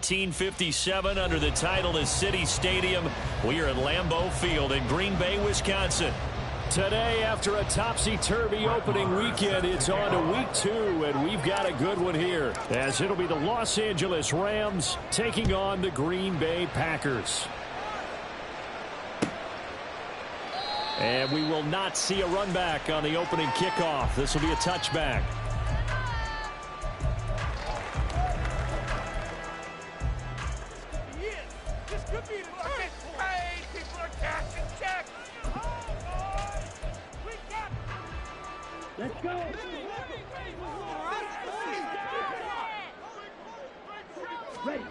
1957 under the title of City Stadium. We are at Lambeau Field in Green Bay, Wisconsin. Today, after a topsy-turvy opening weekend, it's on to week 2, and we've got a good one here, as it'll be the Los Angeles Rams taking on the Green Bay Packers. And we will not see a run back on the opening kickoff. This will be a touchback. Let's go. Ready.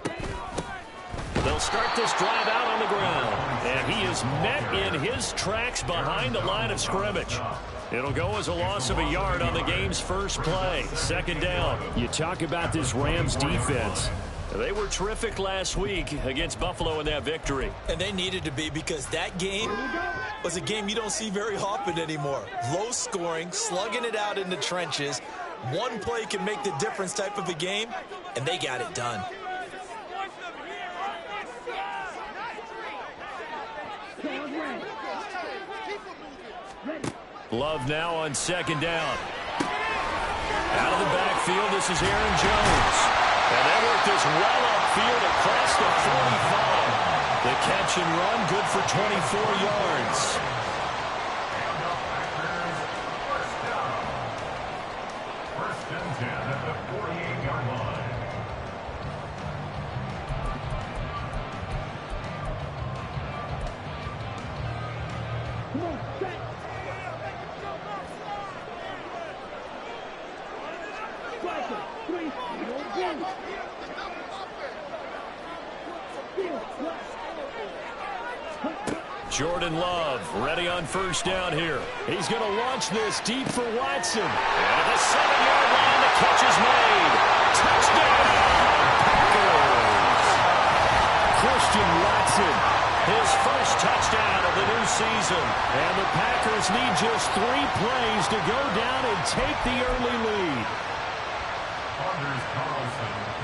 They'll start this drive out on the ground. And he is met in his tracks behind the line of scrimmage. It'll go as a loss of a yard on the game's first play. Second down. You talk about this Rams defense. They were terrific last week against Buffalo in that victory. And they needed to be, because that game was a game you don't see very often anymore. Low scoring, slugging it out in the trenches. One play can make the difference type of a game, and they got it done. Love now on second down. Out of the backfield, this is Aaron Jones. And they work this well upfield across the 45. The catch and run, good for 24 yards. First and 10 at the 48-yard line. Come on, set. Jordan Love ready on first down here. He's going to launch this deep for Watson. And at the 7-yard line, the catch is made. Touchdown, Packers! Christian Watson, his first touchdown of the new season. And the Packers need just 3 plays to go down and take the early lead.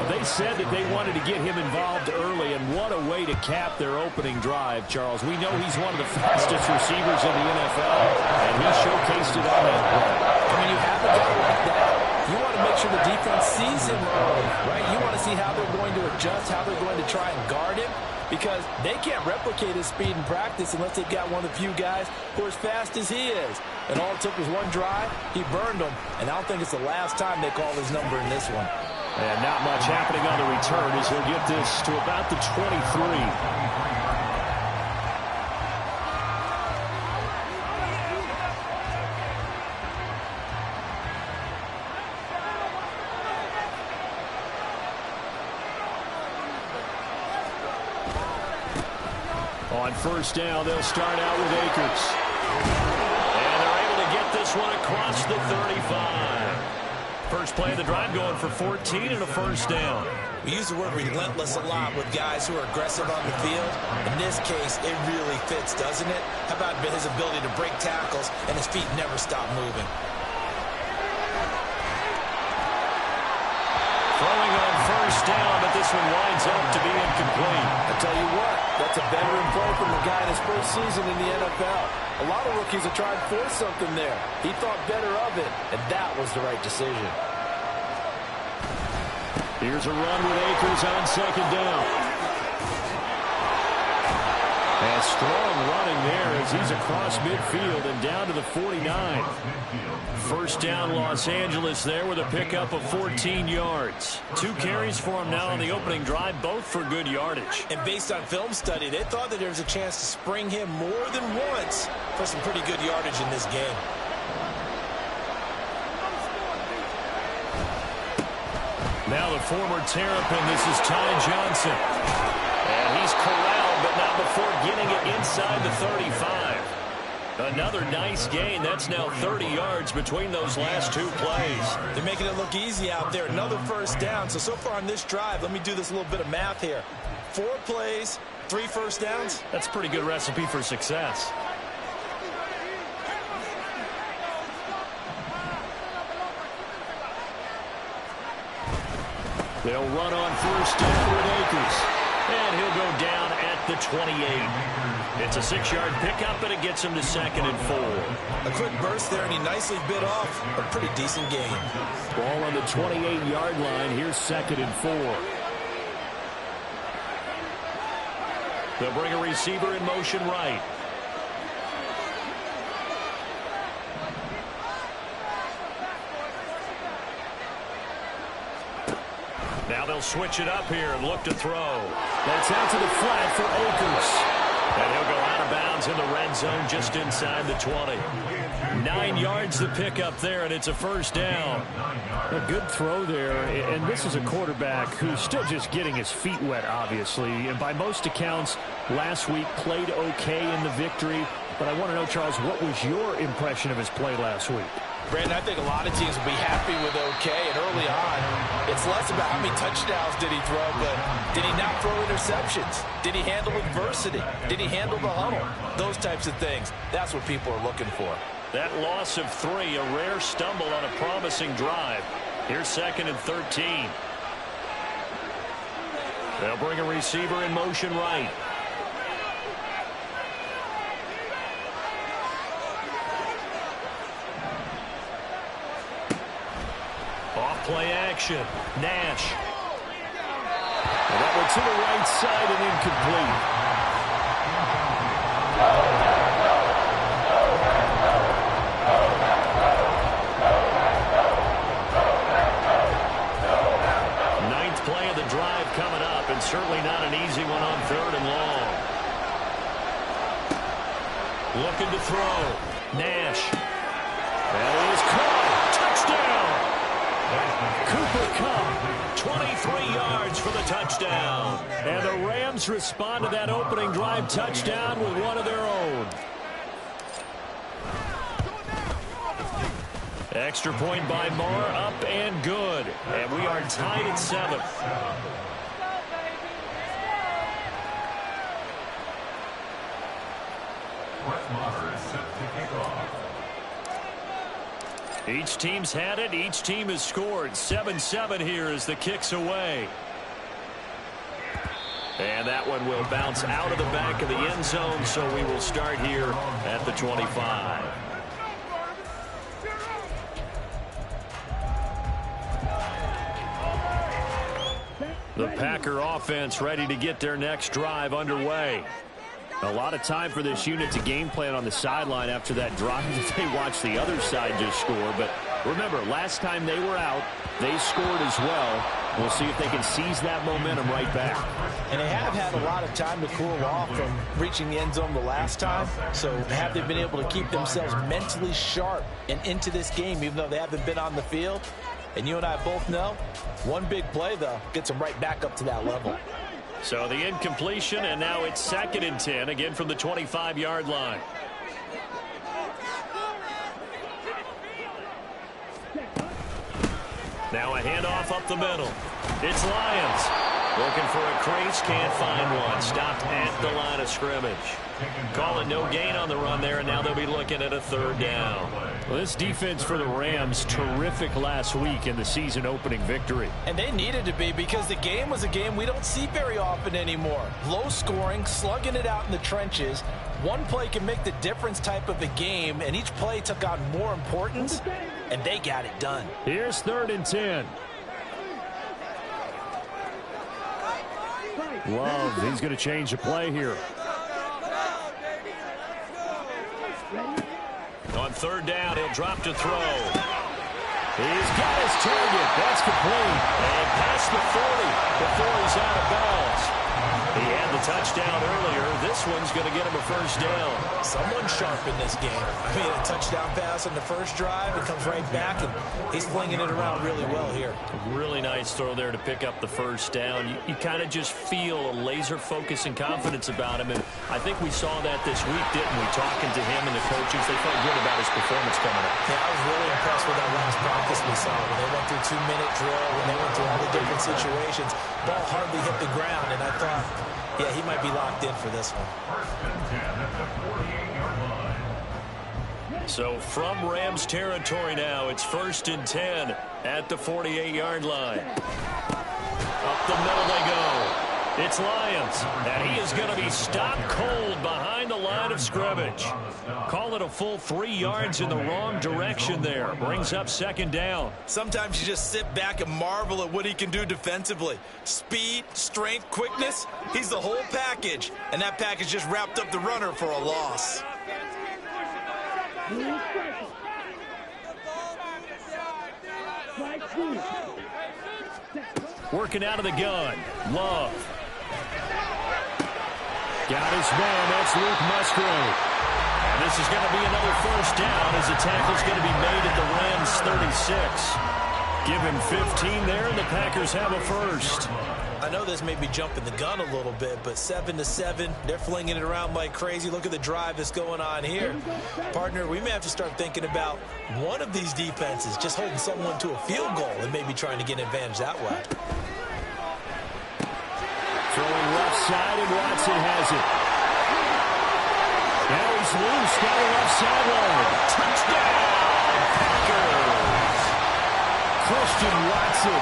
They said that they wanted to get him involved early, and what a way to cap their opening drive, Charles. We know he's one of the fastest receivers in the NFL, and he showcased it on that play. When you have a guy like that, you want to make sure the defense sees him early, right? You want to see how they're going to adjust, how they're going to try and guard him, because they can't replicate his speed in practice unless they've got one of the few guys who are as fast as he is. And all it took was one drive. He burned them, and I don't think it's the last time they call his number in this one. And not much happening on the return as he'll get this to about the 23. On first down, they'll start out with Akers. And they're able to get this one across the 35. First play of the drive going for 14 and a first down. We use the word relentless a lot with guys who are aggressive on the field. In this case, it really fits, doesn't it? How about his ability to break tackles and his feet never stop moving? Throwing on first down, but this one winds up to be incomplete. I tell you what, that's a veteran play from the guy in his first season in the NFL. A lot of rookies are trying to force something there. He thought better of it, and that was the right decision. Here's a run with Akers on second down. And strong running there as he's across midfield and down to the 49. First down, Los Angeles there with a pickup of 14 yards. 2 carries for him now on the opening drive, both for good yardage. And based on film study, they thought that there was a chance to spring him more than once for some pretty good yardage in this game. Now the former Terrapin, this is Ty Johnson. And he's corralled, but not before getting it inside the 35. Another nice gain. That's now 30 yards between those last 2 plays. They're making it look easy out there. Another first down. So far on this drive, let me do this little bit of math here. 4 plays, 3 first downs. That's a pretty good recipe for success. They'll run on first down with Akers. 28. It's a 6-yard pickup, and it gets him to 2nd and 4. A quick burst there, and he nicely bit off a pretty decent gain. Ball on the 28-yard line. Here's 2nd and 4. They'll bring a receiver in motion right. Now they'll switch it up here and look to throw. That's out to the flat for Akers. And he'll go out of bounds in the red zone just inside the 20. 9 yards to pick up there, and it's a first down. A good throw there, and this is a quarterback who's still just getting his feet wet, obviously. And by most accounts, last week played okay in the victory. But I want to know, Charles, what was your impression of his play last week? Brandon, I think a lot of teams will be happy with okay, and early on, it's less about how many touchdowns did he throw, but did he not throw interceptions? Did he handle adversity? Did he handle the huddle? Those types of things. That's what people are looking for. That loss of 3, a rare stumble on a promising drive. Here's 2nd and 13. They'll bring a receiver in motion right. Off-play action. Nash. And that one to the right side and incomplete. Ninth play of the drive coming up, and certainly not an easy one on 3rd and long. Looking to throw. Nash. That is caught. Touchdown. Cooper Kupp, 23 yards for the touchdown. And the Rams respond to that opening drive touchdown with one of their own. Extra point by Marr, up and good. And we are tied at 7. Each team's had it. Each team has scored. 7-7 here as the kick's away. And that one will bounce out of the back of the end zone, so we will start here at the 25. The Packer offense ready to get their next drive underway. A lot of time for this unit to game plan on the sideline after that drive that they watched the other side just score. But remember, last time they were out, they scored as well. We'll see if they can seize that momentum right back. And they have had a lot of time to cool off from reaching the end zone the last time. So have they been able to keep themselves mentally sharp and into this game, even though they haven't been on the field? And you and I both know, one big play, though, gets them right back up to that level. So the incompletion, and now it's 2nd and 10, again from the 25-yard line. Now a handoff up the middle. It's Lions. Looking for a crease, can't find one. Stopped at the line of scrimmage. Call it no gain on the run there, and now they'll be looking at a 3rd down. Well, this defense for the Rams, terrific last week in the season opening victory. And they needed to be, because the game was a game we don't see very often anymore. Low scoring, slugging it out in the trenches. One play can make the difference type of a game, and each play took on more importance, and they got it done. Here's 3rd and 10. Love, he's going to change the play here. On 3rd down, he'll drop to throw. He's got his target. That's complete. And past the 40 before he's out of bounds. He had the touchdown earlier. This one's going to get him a first down. Someone sharp in this game. I mean, a touchdown pass on the first drive. It comes right back, and he's flinging it around really well here. Really nice throw there to pick up the first down. You kind of just feel a laser focus and confidence about him, and I think we saw that this week, didn't we? Talking to him and the coaches, they felt good about his performance coming up. Yeah, I was really impressed with that last practice we saw. When they went through 2-minute drill, when they went through all the different situations, ball hardly hit the ground, and I thought, yeah, he might be locked in for this one. So from Rams territory now, it's 1st and 10 at the 48-yard line. Up the middle they go. It's Lyons, and he is going to be stopped cold behind the line of scrimmage. Call it a full 3 yards in the wrong direction there. Brings up second down. Sometimes you just sit back and marvel at what he can do defensively. Speed, strength, quickness, he's the whole package. And that package just wrapped up the runner for a loss. Working out of the gun. Love. Got his man. That's Luke Musgrave. And this is going to be another first down as the tackle's going to be made at the Rams 36. Give him 15 there, and the Packers have a first. I know this may be jumping the gun a little bit, but 7-7, they're flinging it around like crazy. Look at the drive that's going on here. Partner, we may have to start thinking about one of these defenses just holding someone to a field goal and maybe trying to get an advantage that way. Throwing left side, and Watson has it. Now he's loose down the left sideline. Touchdown, Packers! Christian Watson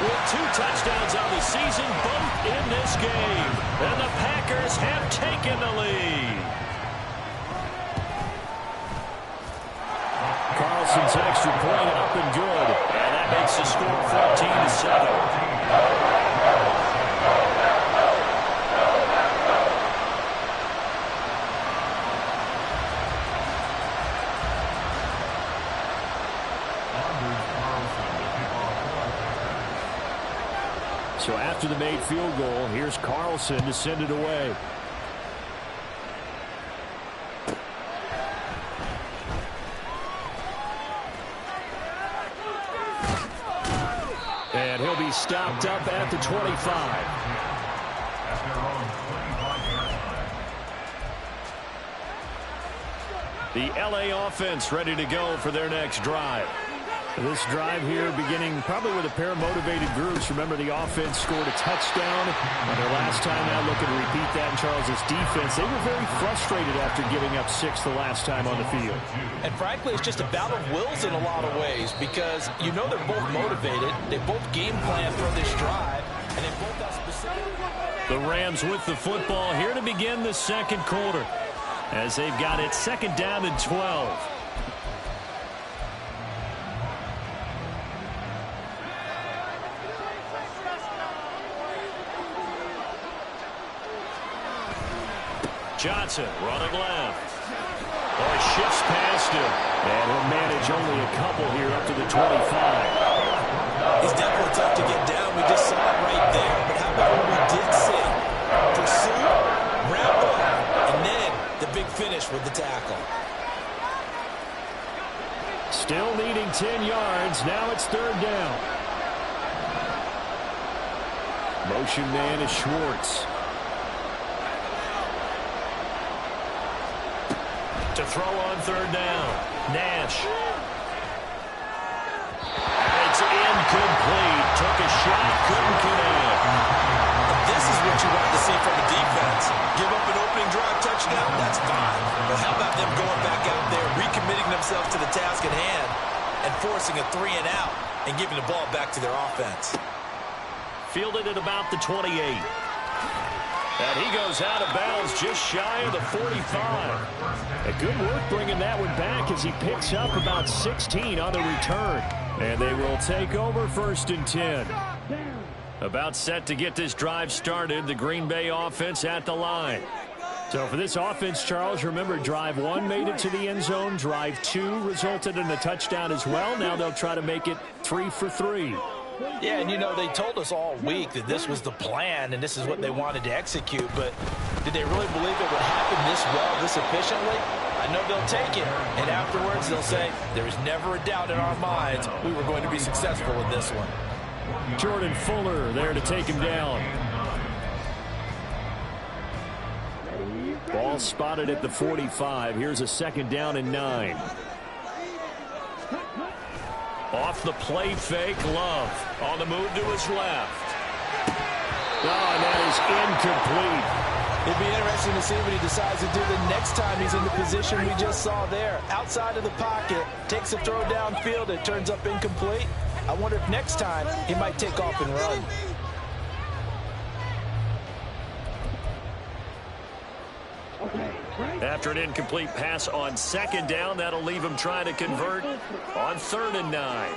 with 2 touchdowns on the season, both in this game. And the Packers have taken the lead. Carlson's extra point up and good. And that makes the score 14-7. So after the made field goal, here's Carlson to send it away. And he'll be stopped up at the 25. The LA offense ready to go for their next drive. This drive here beginning probably with a pair of motivated groups. Remember, the offense scored a touchdown on their last time out. Looking to repeat that in Charles's defense. They were very frustrated after giving up 6 the last time on the field. And frankly, it's just a battle of wills in a lot of ways because you know they're both motivated. They both game plan for this drive, and they both got specific. The Rams with the football here to begin the second quarter as they've got it second down and 12. Johnson running left. Boy, shifts past him. And he'll manage only a couple here up to the 25. He's definitely tough to get down. We just saw it right there. But how about what we did see? Pursue, wrap up, and then the big finish with the tackle. Still needing 10 yards. Now it's third down. Motion man is Schwartz. To throw on third down. Nash. It's incomplete. Took a shot, couldn't connect. This is what you want to see from the defense. Give up an opening drive touchdown, that's fine. But how about them going back out there, recommitting themselves to the task at hand, and forcing a 3 and out, and giving the ball back to their offense. Fielded at about the 28. And he goes out of bounds just shy of the 45. A good work bringing that one back as he picks up about 16 on the return. And they will take over 1st and 10. About set to get this drive started. The Green Bay offense at the line. So for this offense, Charles, remember drive 1 made it to the end zone. Drive 2 resulted in a touchdown as well. Now they'll try to make it 3 for 3. Yeah, and you know, they told us all week that this was the plan and this is what they wanted to execute, but did they really believe it would happen this well, this efficiently? I know they'll take it, and afterwards they'll say, there was never a doubt in our minds we were going to be successful with this one. Jordan Fuller there to take him down. Ball spotted at the 45. Here's a second down and 9. Off the play fake, Love on the move to his left. Oh, and that is incomplete. It'd be interesting to see what he decides to do the next time he's in the position we just saw there. Outside of the pocket, takes a throw downfield, it turns up incomplete. I wonder if next time he might take off and run. After an incomplete pass on second down, that'll leave him trying to convert on 3rd and 9.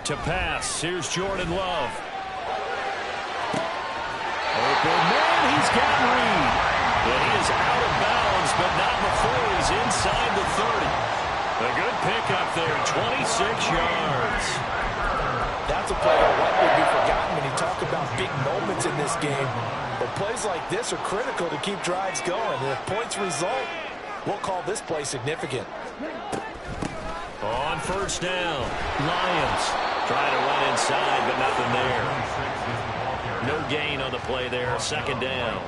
To pass, here's Jordan Love. Open man, he's got Reed. And he is out of bounds, but not before he's inside the 30. A good pickup there, 26 yards. That's a play that likely be forgotten when you talk about big moments in this game. But plays like this are critical to keep drives going. And if points result, we'll call this play significant. On 1st down, Lions trying to run inside, but nothing there. No gain on the play there, 2nd down.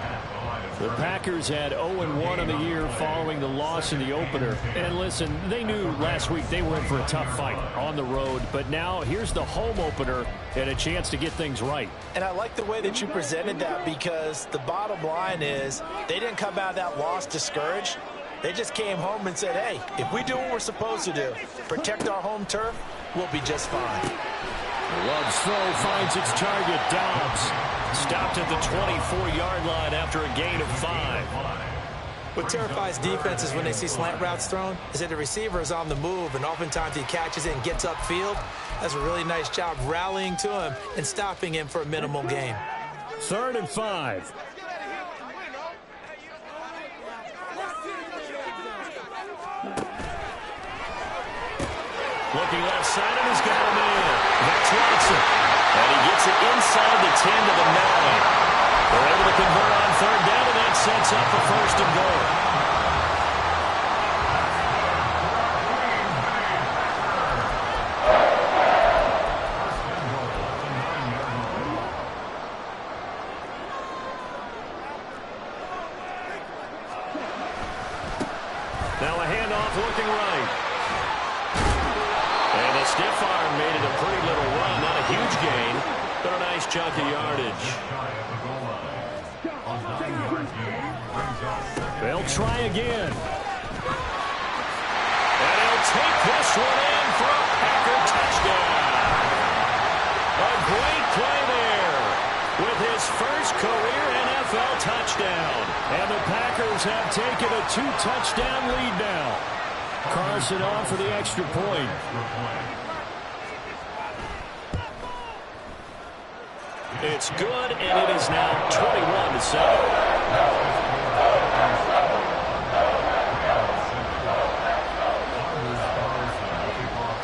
The Packers had 0-1 on the year following the loss in the opener. And listen, they knew last week they were in for a tough fight on the road. But now here's the home opener and a chance to get things right. And I like the way that you presented that, because the bottom line is they didn't come out of that loss discouraged. They just came home and said, hey, if we do what we're supposed to do, protect our home turf, we'll be just fine. Love's throw finds its target, Dobbs. Stopped at the 24-yard line after a gain of 5. What terrifies defenses when they see slant routes thrown is that the receiver is on the move, and oftentimes he catches it and gets upfield. That's a really nice job rallying to him and stopping him for a minimal gain. 3rd and 5. Looking left side, and he's got a man. That's Watson. And he gets it inside the 10 to the 9. They're able to convert on 3rd down, and that sets up for 1st and goal. Now a handoff looking right. And the stiff arm made it a pretty little run. Not a huge gain, but a nice chunk of yardage. They'll try again. And he'll take this one in for a Packer touchdown. A great play there with his first career NFL touchdown. And the Packers have taken a 2-touchdown lead now. Carson on for the extra point. It's good, and it is now 21-7.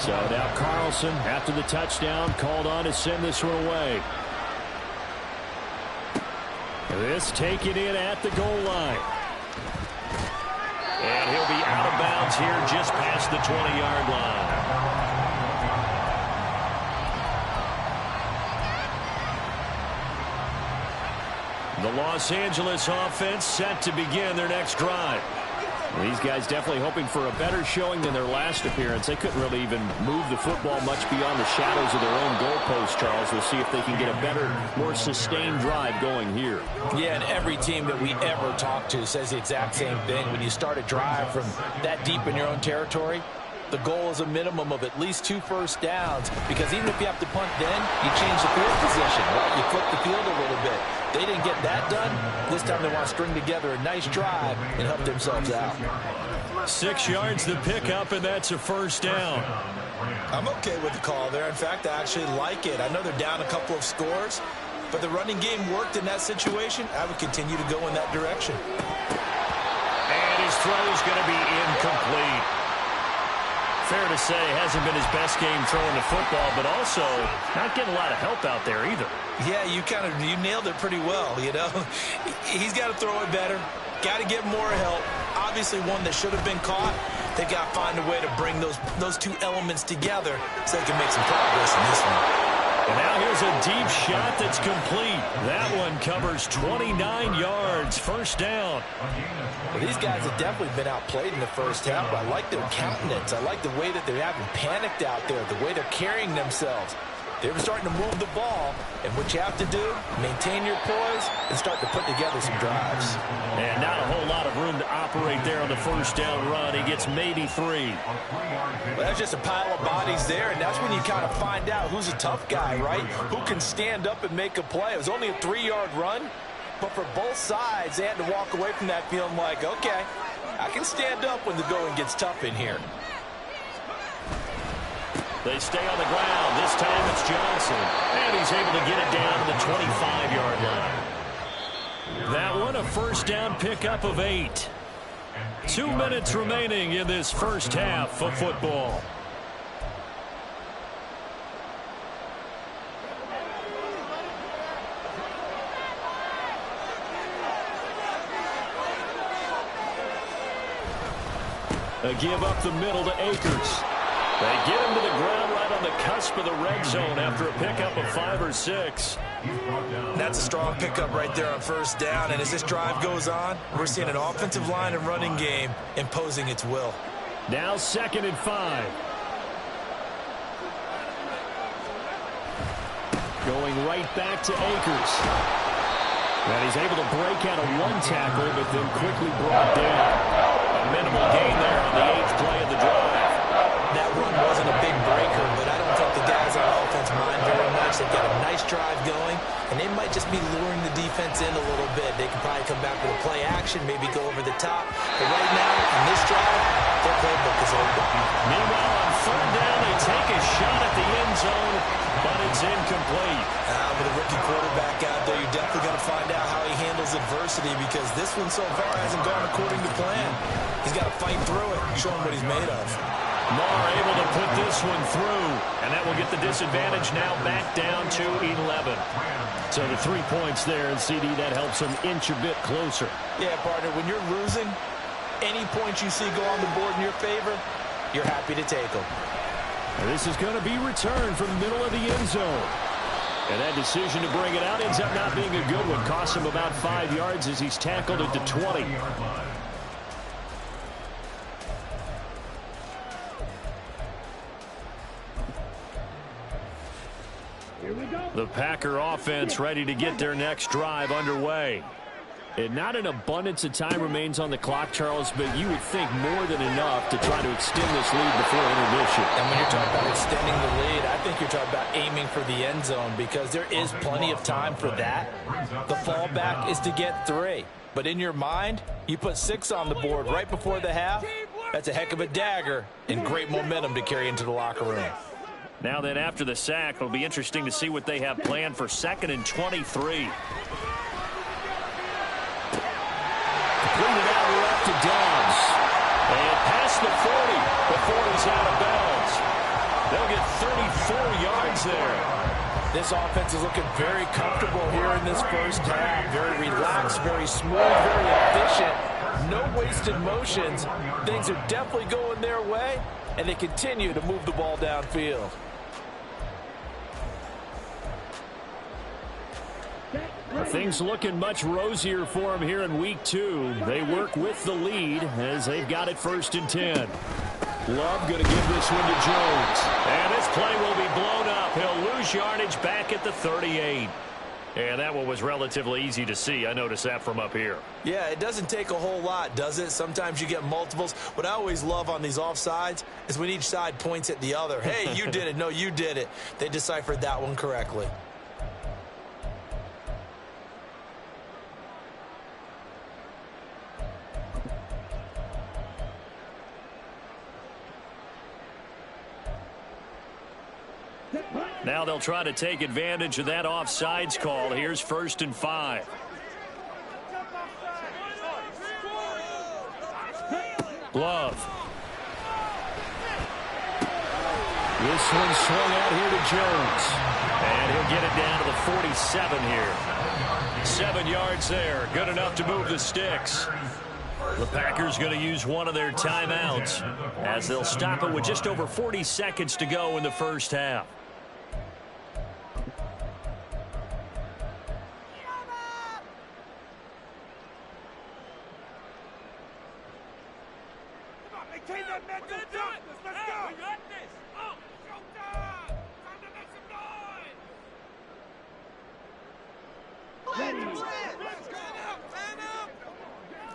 So now Carlson, after the touchdown, called on to send this one away. This taken in at the goal line. And he'll be out of bounds here just past the 20-yard line. The Los Angeles offense set to begin their next drive. These guys definitely hoping for a better showing than their last appearance. They couldn't really even move the football much beyond the shadows of their own goalpost, Charles. We'll see if they can get a better, more sustained drive going here. Yeah, and every team that we ever talk to says the exact same thing. When you start a drive from that deep in your own territory, the goal is a minimum of at least 2 first downs, because even if you have to punt then, you change the field position, right? You flip the field a little bit. They didn't get that done. This time they want to string together a nice drive and help themselves out. 6 yards to pick up, and that's a first down. I'm okay with the call there. In fact, I actually like it. I know they're down a couple of scores, but the running game worked in that situation. I would continue to go in that direction. And his throw is going to be incomplete. Fair to say, hasn't been his best game throwing the football, but also not getting a lot of help out there either. Yeah, you nailed it pretty well, you know. He's got to throw it better. Got to get more help. Obviously one that should have been caught. They got to find a way to bring those two elements together so they can make some progress in this one. And now here's a deep shot that's complete. That one covers 29 yards. First down. Well, these guys have definitely been outplayed in the first half, but I like their countenance. I like the way that they haven't panicked out there, the way they're carrying themselves. They're starting to move the ball, and what you have to do, maintain your poise and start to put together some drives. And not a whole lot of room to operate there on the first down run. He gets maybe 3. Well, that's just a pile of bodies there, and that's when you kind of find out who's a tough guy, right? Who can stand up and make a play. It was only a 3-yard run, But for both sides, they had to walk away from that feeling like, okay, I can stand up when the going gets tough in here. They stay on the ground. This time it's Johnson. And he's able to get it down to the 25-yard line. That one, a first down pickup of 8. 2 minutes remaining in this first half of football. A give up the middle to Akers. They get him to the ground right on the cusp of the red zone after a pickup of 5 or 6. That's a strong pickup right there on first down. And as this drive goes on, we're seeing an offensive line and running game imposing its will. Now 2nd and 5. Going right back to Akers. And he's able to break out of one tackle, but then quickly brought down. A minimal gain there on the 8th play of the drive. That run wasn't a big breaker, but I don't think the guys on offense mind very much. They've got a nice drive going, and they might just be luring the defense in a little bit. They can probably come back with a play action, maybe go over the top. But right now, in this drive, their playbook is open. Meanwhile, on 3rd down, they take a shot at the end zone, but it's incomplete. With a rookie quarterback out there, you're definitely going to find out how he handles adversity, because this one so far hasn't gone according to plan. He's got to fight through it, show him what he's made of. Moore able to put this one through, and that will get the disadvantage now back down to 11. So the 3 points there, and CD, that helps them inch a bit closer. Yeah, partner, when you're losing, any points you see go on the board in your favor, you're happy to take them. And this is going to be returned from the middle of the end zone. And that decision to bring it out ends up not being a good one. Costs him about 5 yards as he's tackled at the 20. The Packer offense ready to get their next drive underway. And not an abundance of time remains on the clock, Charles, but you would think more than enough to try to extend this lead before intermission. And when you're talking about extending the lead, I think you're talking about aiming for the end zone, because there is plenty of time for that. The fallback is to get 3. But in your mind, you put 6 on the board right before the half. That's a heck of a dagger and great momentum to carry into the locker room. Now then, after the sack, it'll be interesting to see what they have planned for 2nd and 23. Completed out left to Downs. And past the 40 before he's out of bounds. They'll get 34 yards there. This offense is looking very comfortable here in this first half. Very relaxed, very smooth, very efficient. No wasted motions. Things are definitely going their way, and they continue to move the ball downfield. Things looking much rosier for them here in week 2. They work with the lead as they've got it 1st and 10. Love going to give this one to Jones. And this play will be blown up. He'll lose yardage back at the 38. And that one was relatively easy to see. I noticed that from up here. Yeah, it doesn't take a whole lot, does it? Sometimes you get multiples. What I always love on these offsides is when each side points at the other. Hey, you did it. No, you did it. They deciphered that one correctly. Now they'll try to take advantage of that offsides call. Here's 1st and 5. Love. This one swung out here to Jones. And he'll get it down to the 47 here. 7 yards there. Good enough to move the sticks. The Packers going to use one of their timeouts as they'll stop it with just over 40 seconds to go in the first half.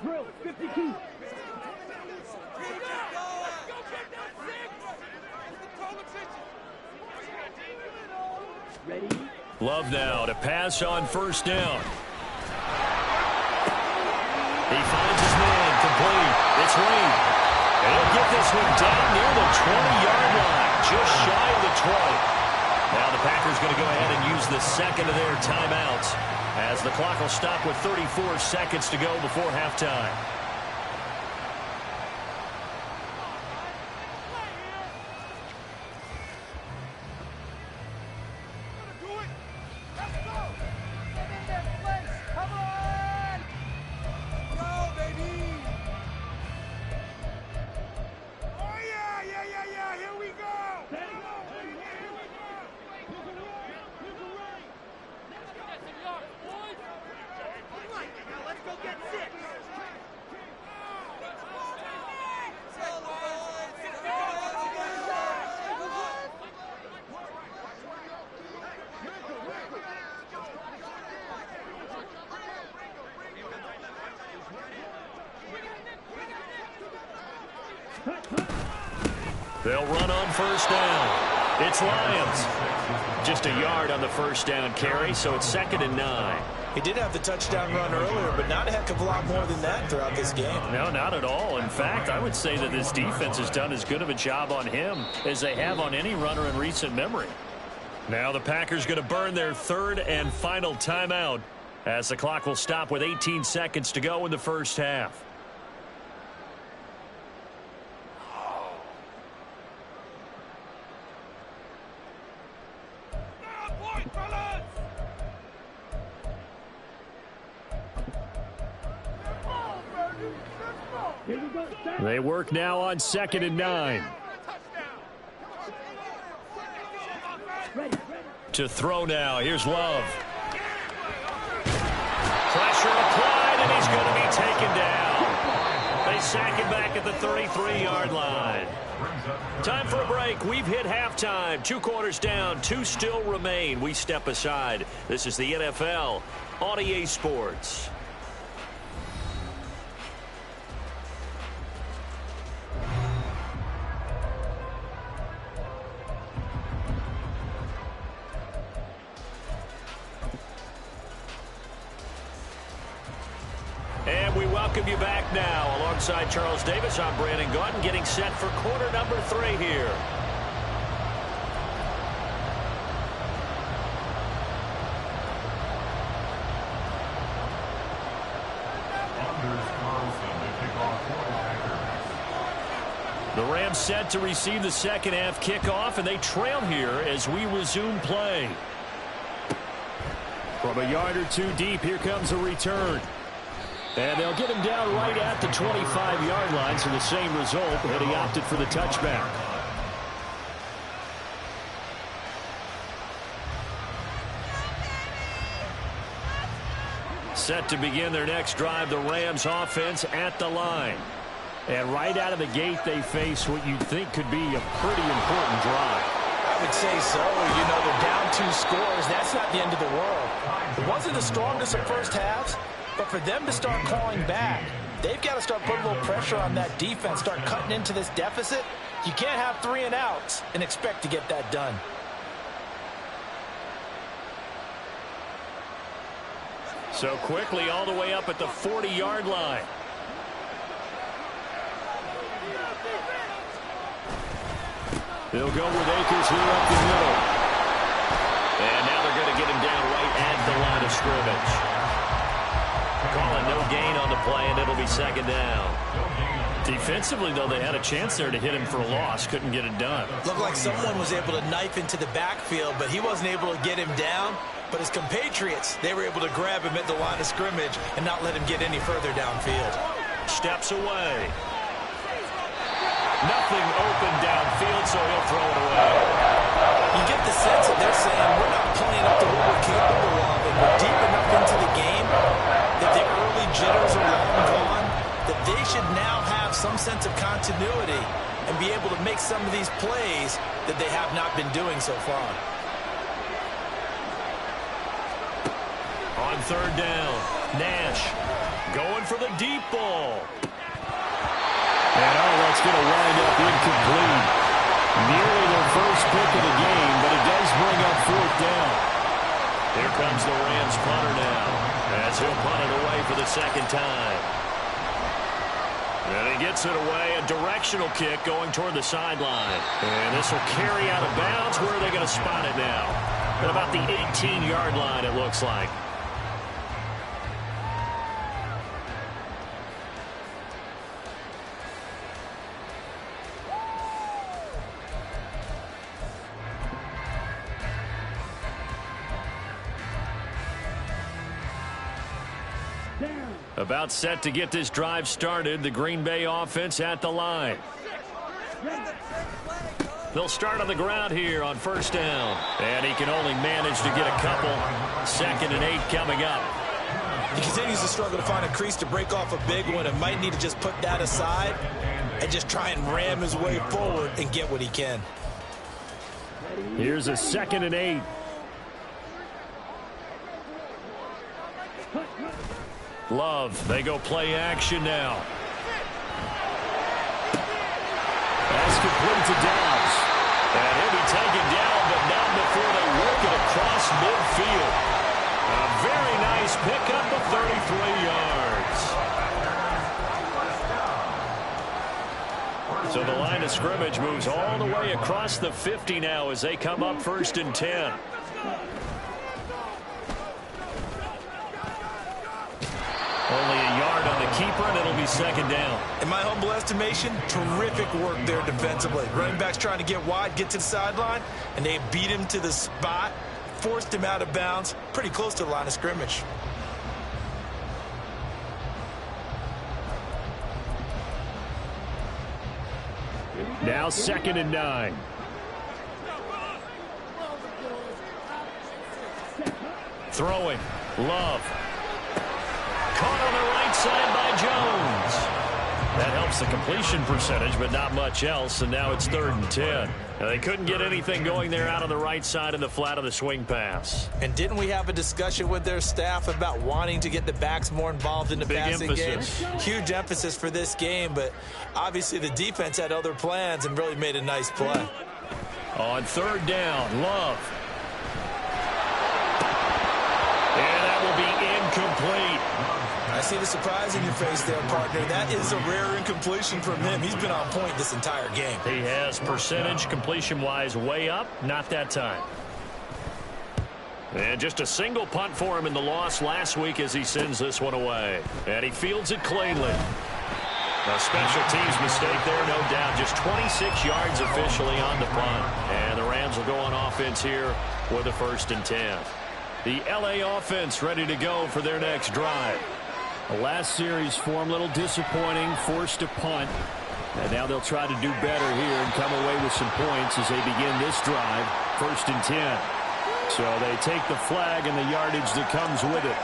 Drill 52. Love now to pass on 1st down. He finds his man, complete. It's Reed. And he'll get this one down near the 20-yard line, just shy of the 20. Now the Packers going to go ahead and use the second of their timeouts as the clock will stop with 34 seconds to go before halftime. They'll run on first down. It's Lions. Just a yard on the first down carry, so it's 2nd and 9. He did have the touchdown run earlier, but not a heck of a lot more than that throughout this game. No, not at all. In fact, I would say that this defense has done as good of a job on him as they have on any runner in recent memory. Now the Packers going to burn their third and final timeout as the clock will stop with 18 seconds to go in the first half. They work now on 2nd and 9. To throw now. Here's Love. Pressure applied, and he's going to be taken down. They sack him back at the 33-yard line. Time for a break. We've hit halftime. 2 quarters down. 2 still remain. We step aside. This is the NFL on EA Sports. And we welcome you back now. Alongside Charles Davis, I'm Brandon Gaudin, getting set for quarter number 3 here. The Rams set to receive the second half kickoff, and they trail here as we resume play. From a yard or 2 deep, here comes a return. And they'll get him down right at the 25-yard line, so the same result, and he opted for the touchback. Set to begin their next drive, the Rams offense at the line. And right out of the gate, they face what you'd think could be a pretty important drive. I would say so. You know, they're down 2 scores. That's not the end of the world. It wasn't the strongest of first halves. But for them to start clawing back, they've got to start putting a little pressure on that defense, start cutting into this deficit. You can't have 3 and outs and expect to get that done. So quickly all the way up at the 40-yard line. They'll go with Akers here up the middle. And now they're going to get him down right at the line of scrimmage. Calling no gain on the play, and it'll be 2nd down. Defensively, though, they had a chance there to hit him for a loss. Couldn't get it done. Looked like someone was able to knife into the backfield, but he wasn't able to get him down. But his compatriots, they were able to grab him at the line of scrimmage and not let him get any further downfield. Steps away. Nothing open downfield, so he'll throw it away. You get the sense that they're saying we're not playing up to what we're capable of, and we're deep enough into the game that the early jitters are long gone, that they should now have some sense of continuity and be able to make some of these plays that they have not been doing so far. On 3rd down, Nash going for the deep ball. And that's going to wind up incomplete. Nearly their first pick of the game, but it does bring up 4th down. Here comes the Rams punter now, as he'll punt it away for the 2nd time. And he gets it away, a directional kick going toward the sideline. And this will carry out of bounds. Where are they going to spot it now? At about the 18-yard line, it looks like. About set to get this drive started. The Green Bay offense at the line. They'll start on the ground here on first down. And he can only manage to get a couple. 2nd and 8 coming up. He continues to struggle to find a crease to break off a big one and might need to just put that aside and just try and ram his way forward and get what he can. Here's a 2nd and 8. Love, they go play action now. That's complete to Dobbs. And he'll be taken down, but not before they work it across midfield. A very nice pickup of 33 yards. So the line of scrimmage moves all the way across the 50 now as they come up 1st and 10. Only a yard on the keeper, and it'll be 2nd down. In my humble estimation, terrific work there defensively. Running back's trying to get wide, get to the sideline, and they beat him to the spot, forced him out of bounds, pretty close to the line of scrimmage. Now 2nd and 9. Throwing. Love. Caught on the right side by Jones. That helps the completion percentage, but not much else, and now it's 3rd and 10. Now, they couldn't get anything going there out on the right side of the flat of the swing pass. And didn't we have a discussion with their staff about wanting to get the backs more involved in the passing game? Huge emphasis for this game, but obviously the defense had other plans and really made a nice play. On 3rd down, Love. And that will be incomplete. I see the surprise in your face there, partner. That is a rare incompletion from him. He's been on point this entire game. He has percentage completion-wise way up. Not that time. And just a single punt for him in the loss last week as he sends this one away. And he fields it cleanly. A special teams mistake there, no doubt. Just 26 yards officially on the punt. And the Rams will go on offense here with a 1st and 10. The LA offense ready to go for their next drive. The last series form a little disappointing, forced a punt. And now they'll try to do better here and come away with some points as they begin this drive, 1st and 10. So they take the flag and the yardage that comes with it.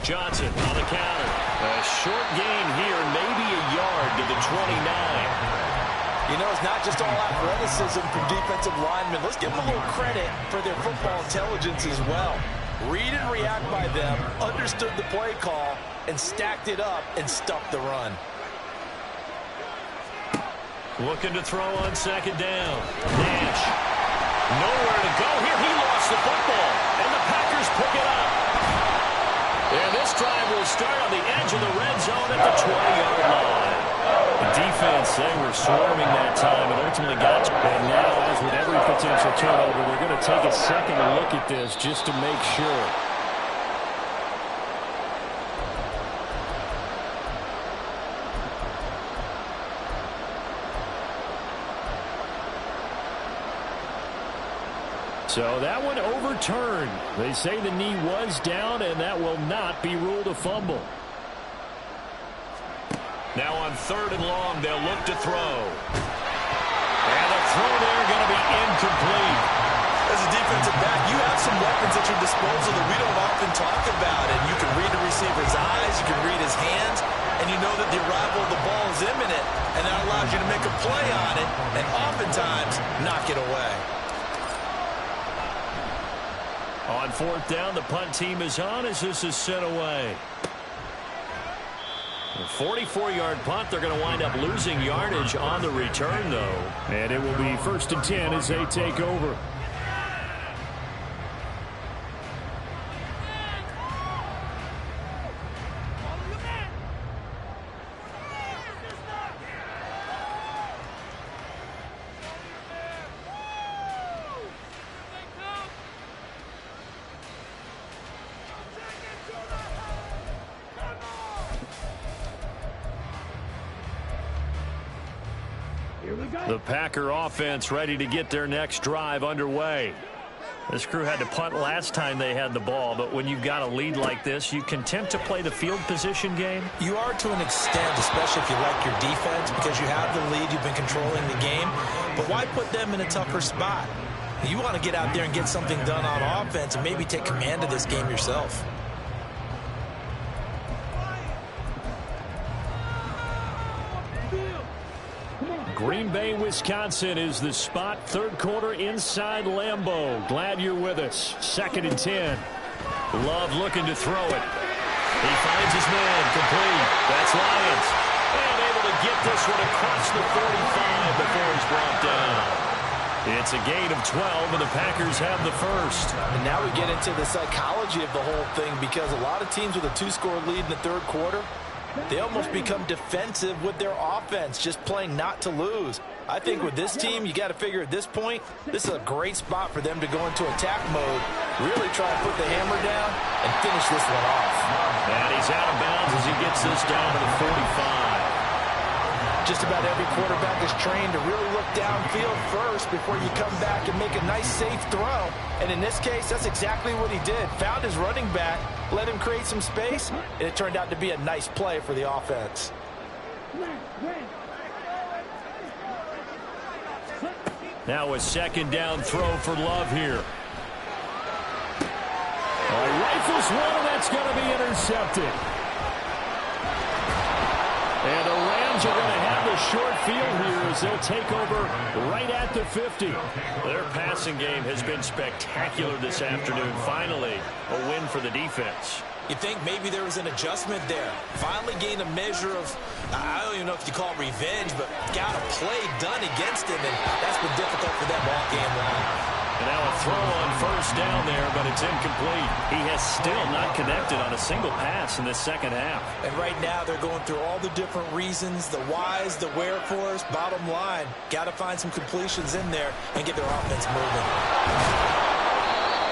Johnson on the counter. A short gain here, maybe a yard to the 29. You know, it's not just all athleticism from defensive linemen. Let's give them a little credit for their football intelligence as well. Read and react by them, understood the play call, and stacked it up and stuffed the run. Looking to throw on 2nd down. Nash. Nowhere to go here. He lost the football, and the Packers pick it up. And this drive will start on the edge of the red zone at the 20-yard line. The defense, they were swarming that time and ultimately got to. And now, as with every potential turnover, they're going to take a second look at this just to make sure. So that one overturned. They say the knee was down, and that will not be ruled a fumble. Now on 3rd and long, they'll look to throw. And the throw there going to be incomplete. As a defensive back, you have some weapons at your disposal that we don't often talk about. And you can read the receiver's eyes, you can read his hands, and you know that the arrival of the ball is imminent. And that allows you to make a play on it and oftentimes knock it away. On 4th down, the punt team is on as this is sent away. 44-yard punt. They're going to wind up losing yardage on the return, though. And it will be 1st and 10 as they take over. The Packer offense ready to get their next drive underway. This crew had to punt last time they had the ball, but when you've got a lead like this, you content to play the field position game? You are to an extent, especially if you like your defense, because you have the lead, you've been controlling the game. But why put them in a tougher spot? You want to get out there and get something done on offense and maybe take command of this game yourself. Green Bay, Wisconsin is the spot. 3rd quarter inside Lambeau. Glad you're with us. 2nd and 10. Love looking to throw it. He finds his man complete. That's Lions. And able to get this one across the 45 before he's brought down. It's a gain of 12, and the Packers have the first. And now we get into the psychology of the whole thing, because a lot of teams with a 2-score lead in the 3rd quarter, they almost become defensive with their offense, just playing not to lose. I think with this team, you got to figure at this point, this is a great spot for them to go into attack mode, really try and put the hammer down and finish this one off. And he's out of bounds as he gets this down to the 45. Just about every quarterback is trained to really look downfield first before you come back and make a nice, safe throw. And in this case, that's exactly what he did. Found his running back, let him create some space, and it turned out to be a nice play for the offense. Now a 2nd down throw for Love here. Rifles one, and that's going to be intercepted. And the Rams are going to have the short field here as they'll take over right at the 50. Their passing game has been spectacular this afternoon. Finally, a win for the defense. You think maybe there was an adjustment there. Finally gained a measure of, I don't even know if you call it revenge, but got a play done against him, and that's been difficult for them all game long. And now a throw on 1st down there, but it's incomplete. He has still not connected on a single pass in this 2nd half. And right now they're going through all the different reasons, the whys, the wherefores. Bottom line, got to find some completions in there and get their offense moving.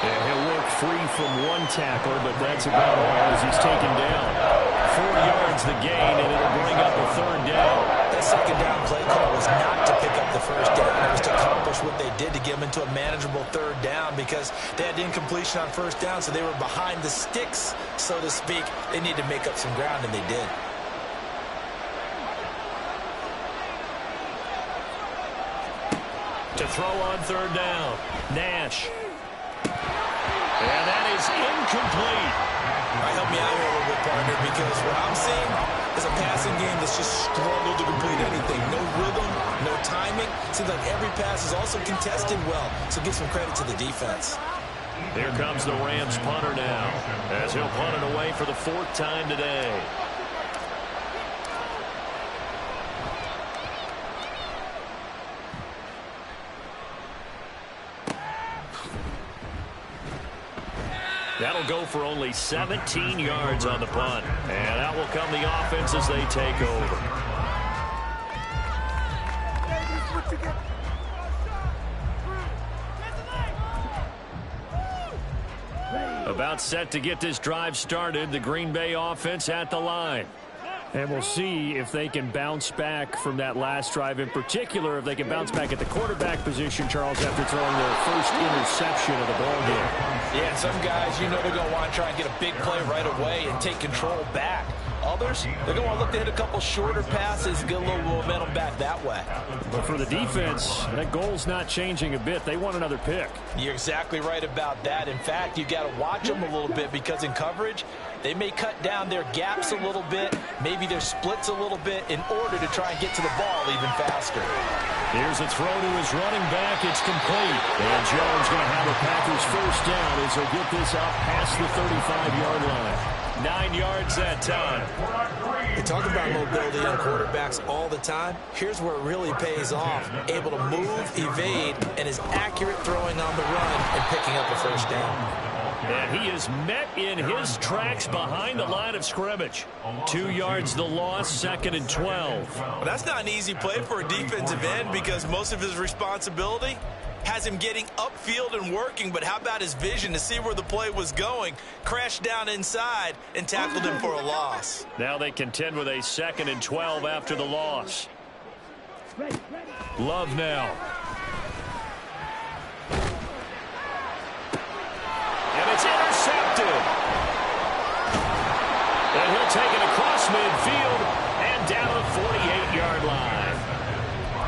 Yeah, he'll work free from one tackle, but that's about all as he's taken down. 4 yards the gain, and it'll bring up a 3rd down. That 2nd down play call was not to pick up the 1st down. It was to accomplish what they did to get them into a manageable 3rd down, because they had incompletion on 1st down, so they were behind the sticks, so to speak. They needed to make up some ground, and they did. To throw on 3rd down. Nash. And that is incomplete. All right, help me out here a little bit, partner, because what I'm seeing is a passing game that's just struggled to complete anything. No rhythm, no timing. Seems like every pass is also contested well, so give some credit to the defense. Here comes the Rams punter now, as he'll punt it away for the 4th time today. That'll go for only 17 yards on the punt. And out will come the offense as they take over. About set to get this drive started. The Green Bay offense at the line. And we'll see if they can bounce back from that last drive, in particular if they can bounce back at the quarterback position, Charles, after throwing their first interception of the ball game. Yeah, and some guys, you know they're going to want to try and get a big play right away and take control back. Others, they're going to want to look to hit a couple shorter passes and get a little momentum back that way. But for the defense, that goal's not changing a bit. They want another pick. You're exactly right about that. In fact, you got to watch them a little bit, because in coverage, they may cut down their gaps a little bit, maybe their splits a little bit, in order to try and get to the ball even faster. Here's a throw to his running back. It's complete. And Jones going to have a Packers first down as he'll get this out past the 35-yard line. 9 yards that time. talk about mobility on quarterbacks all the time. Here's where it really pays off. Able to move, evade, and is accurate throwing on the run and picking up a first down. And he is met in his tracks behind the line of scrimmage. 2 yards the loss, 2nd and 12. Well, that's not an easy play for a defensive end because most of his responsibility has him getting upfield and working, but how about his vision to see where the play was going, crashed down inside, and tackled him for a loss. Now they contend with a 2nd and 12 after the loss. Love now. And it's intercepted. And he'll take it across midfield and down to the 48-yard line.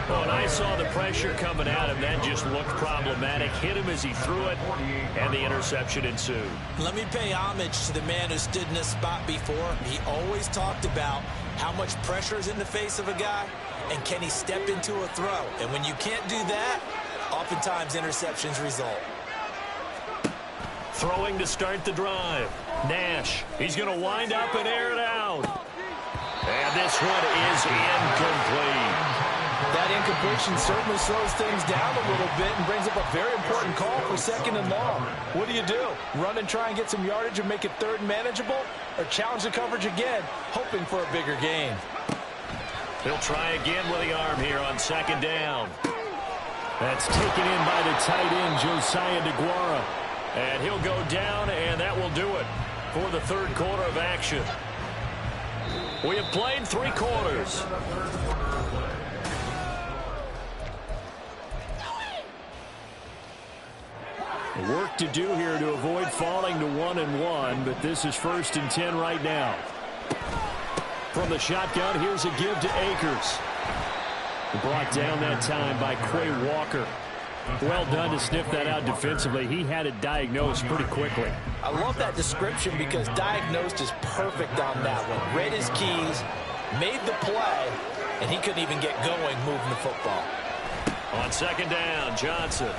Oh, and I saw the pressure coming at him. That just looked problematic. Hit him as he threw it, and the interception ensued. Let me pay homage to the man who stood in this spot before. He always talked about how much pressure is in the face of a guy, and can he step into a throw. And when you can't do that, oftentimes interceptions result. Throwing to start the drive. Nash. He's going to wind up and air it out. And this one is incomplete. That incompletion certainly slows things down a little bit and brings up a very important call for 2nd and long. What do? Run and try and get some yardage and make it 3rd and manageable? Or challenge the coverage again, hoping for a bigger gain? He'll try again with the arm here on 2nd down. That's taken in by the tight end, Josiah DeGuara. And he'll go down, and that will do it for the 3rd quarter of action. We have played 3 quarters. Work to do here to avoid falling to 1-1, but this is 1st and 10 right now. From the shotgun, here's a give to Akers. Brought down that time by Quay Walker. Well done to sniff that out defensively. He had it diagnosed pretty quickly. I love that description because diagnosed is perfect on that one. Read his keys, made the play, and he couldn't even get going moving the football. On 2nd down, Johnson.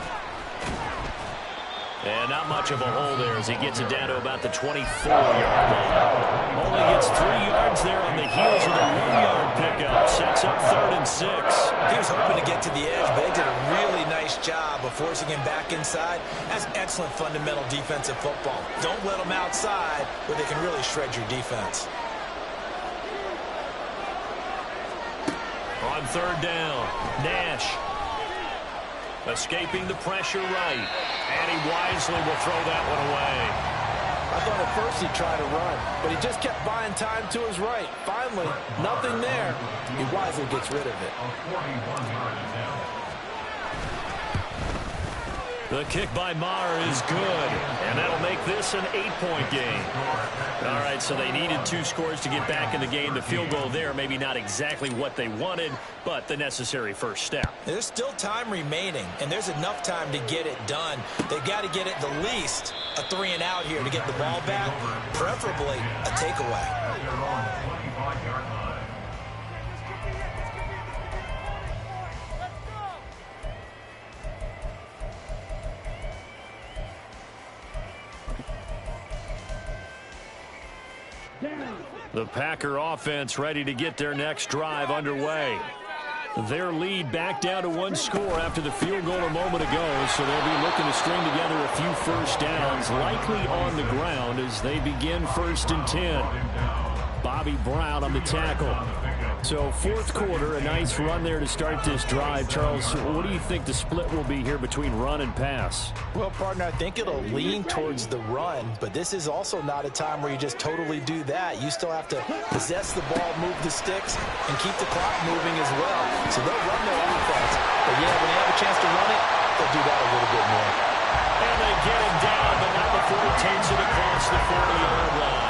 And not much of a hole there as he gets it down to about the 24-yard line. Only gets 3 yards there on the heels of the 1-yard pickup. Sets up 3rd and 6. He was hoping to get to the edge, but they did a really nice job of forcing him back inside. That's excellent fundamental defensive football. Don't let them outside where they can really shred your defense. On 3rd down, Nash. Escaping the pressure right. And he wisely will throw that one away. I thought at first he'd try to run, but he just kept buying time to his right. Finally, nothing there. He wisely gets rid of it. The kick by Maher is good, and that'll make this an 8-point game. All right, so they needed 2 scores to get back in the game. The field goal there, maybe not exactly what they wanted, but the necessary first step. There's still time remaining, and there's enough time to get it done. They've got to get it the least a 3-and-out here to get the ball back, preferably a takeaway. The Packer offense ready to get their next drive underway. Their lead back down to 1 score after the field goal a moment ago, so they'll be looking to string together a few first downs, likely on the ground as they begin 1st and 10. Bobby Brown on the tackle. So 4th quarter, a nice run there to start this drive. Charles, what do you think the split will be here between run and pass? Well, partner, I think it'll lean towards the run, but this is also not a time where you just totally do that. You still have to possess the ball, move the sticks, and keep the clock moving as well. So they'll run their offense. But yeah, when they have a chance to run it, they'll do that a little bit more. And they get him down, but not before he takes it across the 40-yard line.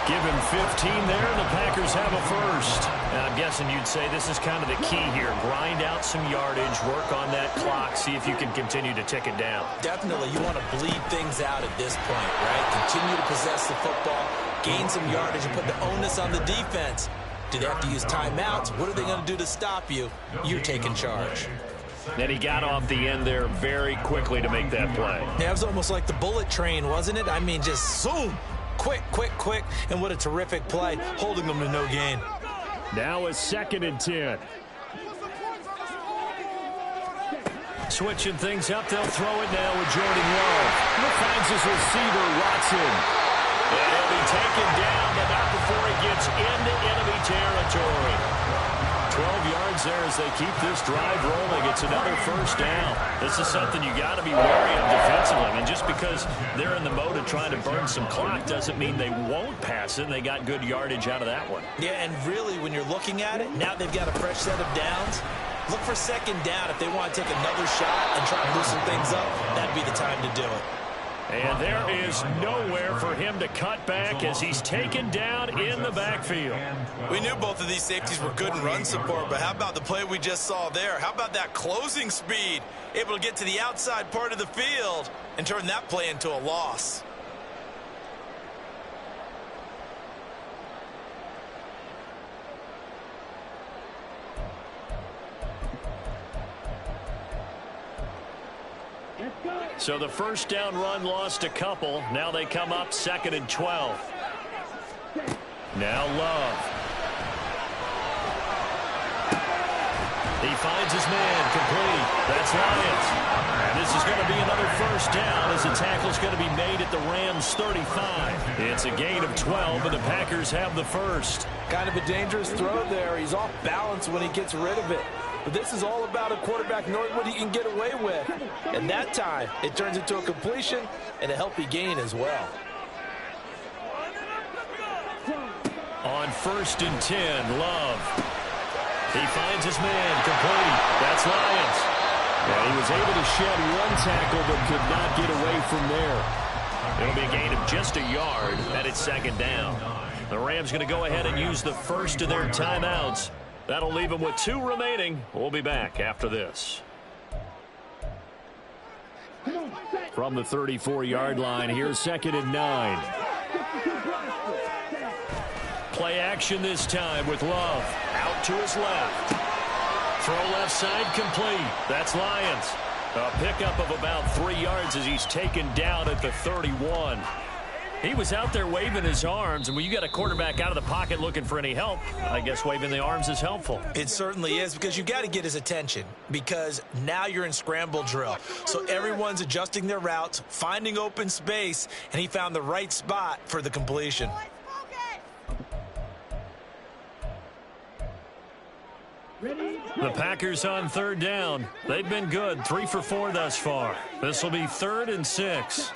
Give him 15 there, and the Packers have a first. And I'm guessing you'd say this is kind of the key here. Grind out some yardage, work on that clock, see if you can continue to tick it down. Definitely. You want to bleed things out at this point, right? Continue to possess the football, gain some yardage, and put the onus on the defense. Do they have to use timeouts? What are they going to do to stop you? You're taking charge. And he got off the end there very quickly to make that play. Yeah, it was almost like the bullet train, wasn't it? I mean, just zoom. Quick, and what a terrific play, holding them to no gain. Now a 2nd and 10. Switching things up, they'll throw it now with Jordan Love. He finds his receiver, Watson. And he'll be taken down, but not before he gets into enemy territory. 12 yards there as they keep this drive rolling. It's another 1st down. This is something you got to be wary of defensively. And just because they're in the mode of trying to burn some clock doesn't mean they won't pass it. They got good yardage out of that one. Yeah, and really, when you're looking at it, now they've got a fresh set of downs. Look for 2nd down if they want to take another shot and try to loosen things up. That'd be the time to do it. And there is nowhere for him to cut back as he's taken down in the backfield. We knew both of these safeties were good in run support, but how about the play we just saw there? How about that closing speed? Able to get to the outside part of the field and turn that play into a loss. So the 1st down run lost a couple. Now they come up 2nd and 12. Now Love. He finds his man complete. That's Lions. And this is going to be another 1st down as the tackle's going to be made at the Rams 35. It's a gain of 12, but the Packers have the 1st. Kind of a dangerous throw there. He's off balance when he gets rid of it. But this is all about a quarterback knowing what he can get away with. And that time, it turns into a completion and a healthy gain as well. On 1st and 10, Love. He finds his man complete. That's Lions. And he was able to shed one tackle but could not get away from there. It'll be a gain of just a yard, and it's 2nd down. The Rams going to go ahead and use the 1st of their timeouts. That'll leave them with 2 remaining. We'll be back after this. From the 34-yard line, here's 2nd and 9. Play action this time with Love. Out to his left. Throw left side complete. That's Lions. A pickup of about 3 yards as he's taken down at the 31. He was out there waving his arms, and when you got a quarterback out of the pocket looking for any help, I guess waving the arms is helpful. It certainly is, because you got to get his attention, because now you're in scramble drill. So everyone's adjusting their routes, finding open space, and he found the right spot for the completion. The Packers on 3rd down. They've been good, 3 for 4 thus far. This will be 3rd and 6.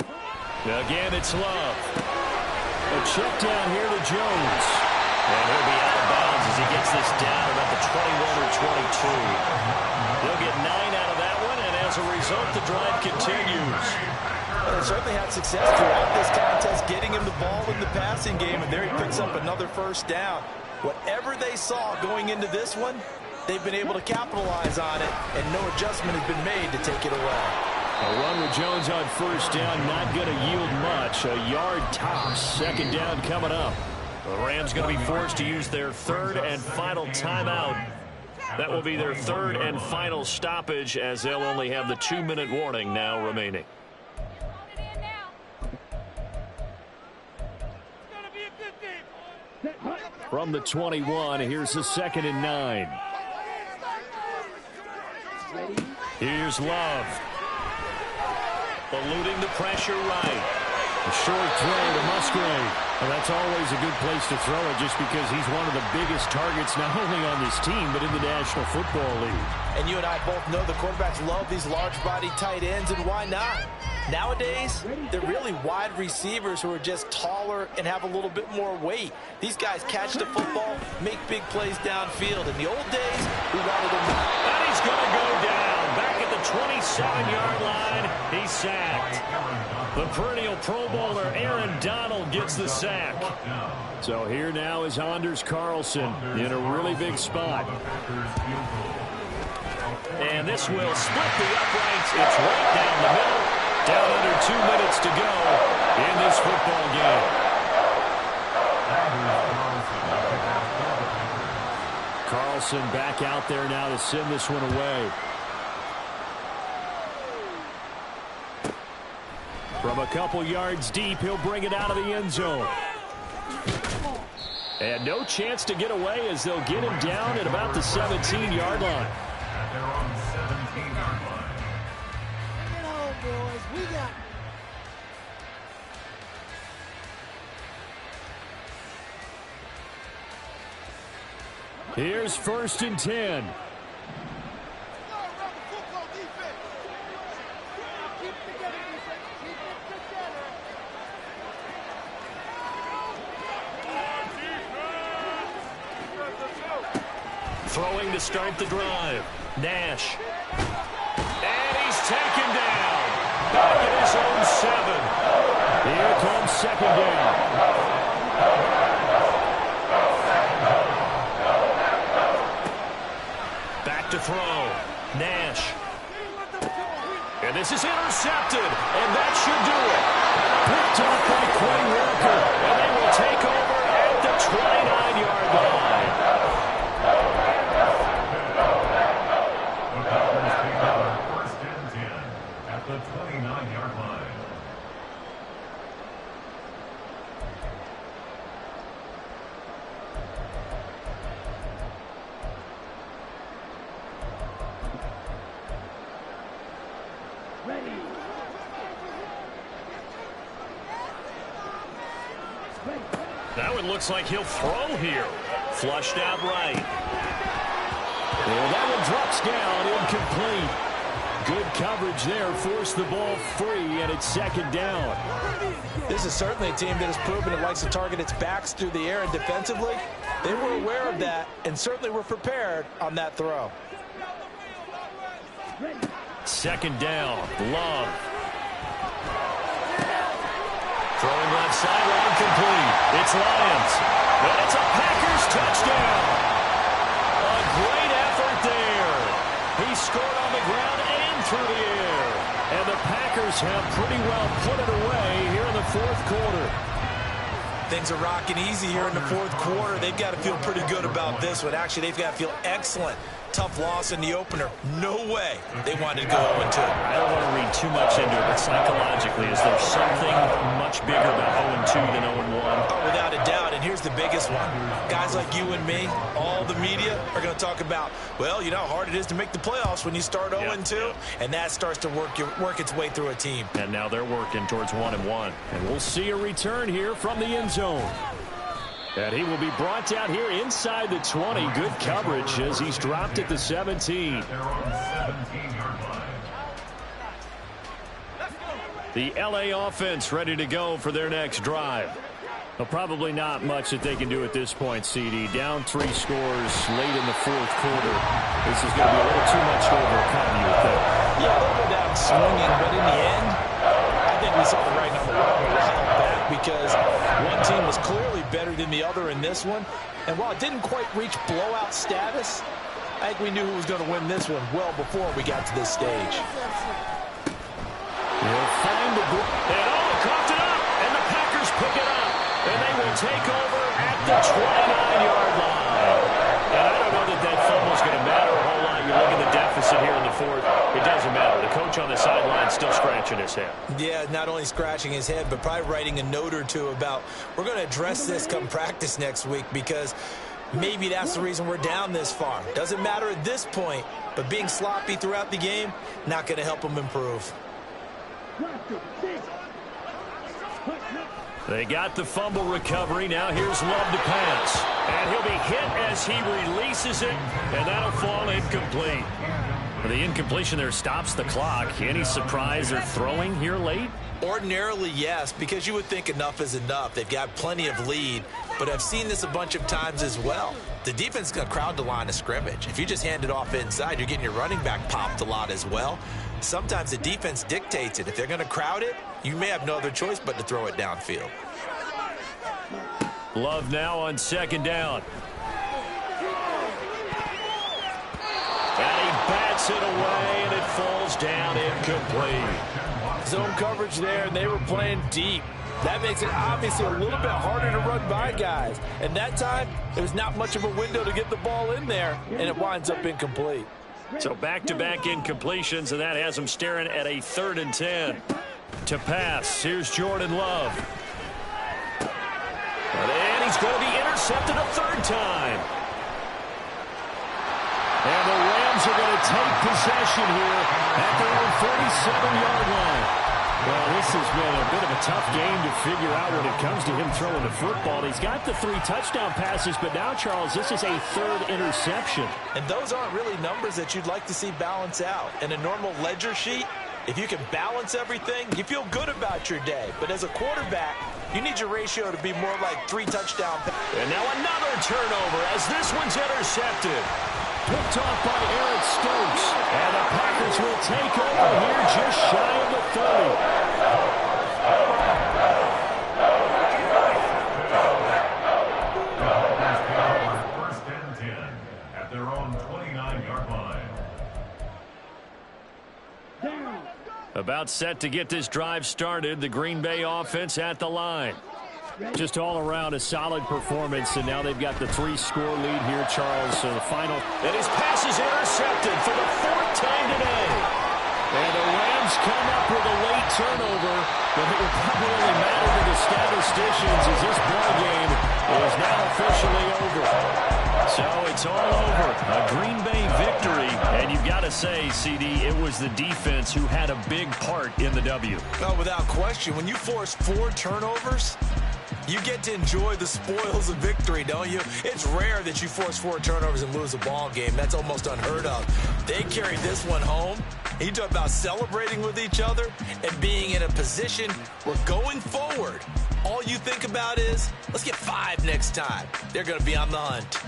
Again, it's Love. A check down here to Jones. And he'll be out of bounds as he gets this down about the 21 or 22. They'll get 9 out of that one, and as a result, the drive continues. Well, they certainly had success throughout this contest, getting him the ball in the passing game, and there he picks up another 1st down. Whatever they saw going into this one, they've been able to capitalize on it, and no adjustment has been made to take it away. A run with Jones on 1st down, not going to yield much. A yard tops. 2nd down coming up. The Rams going to be forced to use their 3rd and final timeout. That will be their 3rd and final stoppage, as they'll only have the 2-minute warning now remaining. From the 21, here's the 2nd and 9. Here's Love. Eluding the pressure right. A short throw to Musgrave. Well, that's always a good place to throw it just because he's one of the biggest targets not only on this team but in the National Football League. And you and I both know the quarterbacks love these large-body tight ends, and why not? Nowadays, they're really wide receivers who are just taller and have a little bit more weight. These guys catch the football, make big plays downfield. In the old days, we wanted them. And he's going to go down. Back at the 27-yard line, he's sacked. The perennial Pro Bowler Aaron Donald gets the sack. So here now is Anders Carlson in a really big spot. And this will split the uprights. It's right down the middle. Down under 2 minutes to go in this football game. Carlson back out there now to send this one away. From a couple yards deep, he'll bring it out of the end zone. And no chance to get away as they'll get him down at about the 17-yard line. At their own 17-yard line. Bring it home, boys. We got Here's 1st and 10. Throwing to start the drive. Nash. And he's taken down. Back at his own 7. Here comes 2nd down. Back to throw. Nash. And this is intercepted. And that should do it. Picked off by Quay Walker. And they will take over at the 29-yard line. First and 10 at the 29-yard line. Now it looks like he'll throw here. Flushed out right. And that one drops down, incomplete. Good coverage there, forced the ball free, and it's 2nd down. This is certainly a team that has proven it likes to target its backs through the air, and defensively, they were aware of that and certainly were prepared on that throw. 2nd down, Love. Throwing left sideline, complete. It's Lions. And it's a Packers touchdown. A great effort there. He scored on the ground and through the air. And the Packers have pretty well put it away here in the 4th quarter. Things are rocking easy here in the 4th quarter. They've got to feel pretty good about this one. Actually, they've got to feel excellent. Tough loss in the opener. No way they wanted to go 0-2. I don't want to read too much into it, but psychologically, is there something much bigger about 0-2 than 0-1? Oh, without a doubt, and here's the biggest one. Guys like you and me, all the media, are going to talk about, well, you know how hard it is to make the playoffs when you start 0-2, and that starts to work its way through a team. And now they're working towards 1-1. And we'll see a return here from the end zone. And he will be brought down here inside the 20. Good coverage as he's dropped at the 17. At their own 17-yard line. The LA offense ready to go for their next drive. Well, probably not much that they can do at this point, CD. Down 3 scores late in the 4th quarter. This is going to be a little too much to overcome, you would think. Yeah, they'll go down swinging, but in the end, I think we saw the writing on the wall. We held back because one team was clearly better than the other in this one. And while it didn't quite reach blowout status, I think we knew who was going to win this one well before we got to this stage. He'll find the ball. And coughed it up, and the Packers pick it up. And they will take over at the 29-yard line. And I don't know that fumble's going to matter a whole lot. You look at the deficit here in the 4th. It doesn't matter. The coach on the sideline still scratching his head. Yeah, not only scratching his head, but probably writing a note or two about, we're going to address this come practice next week because maybe that's the reason we're down this far. Doesn't matter at this point, but being sloppy throughout the game, not going to help them improve. They got the fumble recovery. Now here's Love to pass. And he'll be hit as he releases it, and that'll fall incomplete. The incompletion there stops the clock. Any surprise they're throwing here late? Ordinarily, yes, because you would think enough is enough. They've got plenty of lead, but I've seen this a bunch of times as well. The defense is going to crowd the line of scrimmage. If you just hand it off inside, you're getting your running back popped a lot as well. Sometimes the defense dictates it. If they're going to crowd it, you may have no other choice but to throw it downfield. Love now on 2nd down. And he bats it away, and it falls down incomplete. Zone coverage there, and they were playing deep. That makes it obviously a little bit harder to run by guys. And that time, there's not much of a window to get the ball in there, and it winds up incomplete. So back-to-back incompletions, and that has them staring at a 3rd and 10. To pass, here's Jordan Love. And he's going to be intercepted a third time. And the Rams are going to take possession here at their own 47-yard line. Well, this has been a bit of a tough game to figure out when it comes to him throwing the football. He's got the 3 touchdown passes, but now, Charles, this is a 3rd interception. And those aren't really numbers that you'd like to see balance out. In a normal ledger sheet, if you can balance everything, you feel good about your day. But as a quarterback, you need your ratio to be more like 3 touchdown passes. And now another turnover as this one's intercepted. Picked off by Eric Stokes. And the Packers will take over here just shy of the 30. First and 10 at their own 29-yard line. About set to get this drive started. The Green Bay offense at the line. Just all around a solid performance, and now they've got the 3-score lead here, Charles. So the final. And his pass is intercepted for the 4th time today. And the Rams come up with a late turnover, but it will probably only matter to the statisticians as this ball game is now officially over. So it's all over. A Green Bay victory, and you've got to say, CD, it was the defense who had a big part in the W. No, without question. When you force 4 turnovers, you get to enjoy the spoils of victory, don't you? It's rare that you force 4 turnovers and lose a ball game. That's almost unheard of. They carried this one home. You talk about celebrating with each other and being in a position where going forward, all you think about is, let's get 5 next time. They're going to be on the hunt.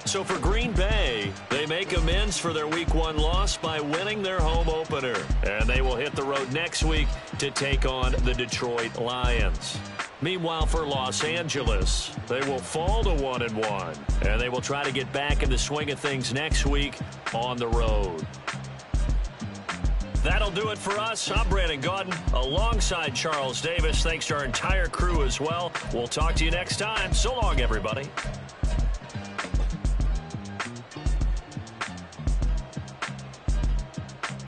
So for Green Bay, they make amends for their Week 1 loss by winning their home opener. And they will hit the road next week to take on the Detroit Lions. Meanwhile, for Los Angeles, they will fall to 1-1. And they will try to get back in the swing of things next week on the road. That'll do it for us. I'm Brandon Gaudin alongside Charles Davis. Thanks to our entire crew as well. We'll talk to you next time. So long, everybody.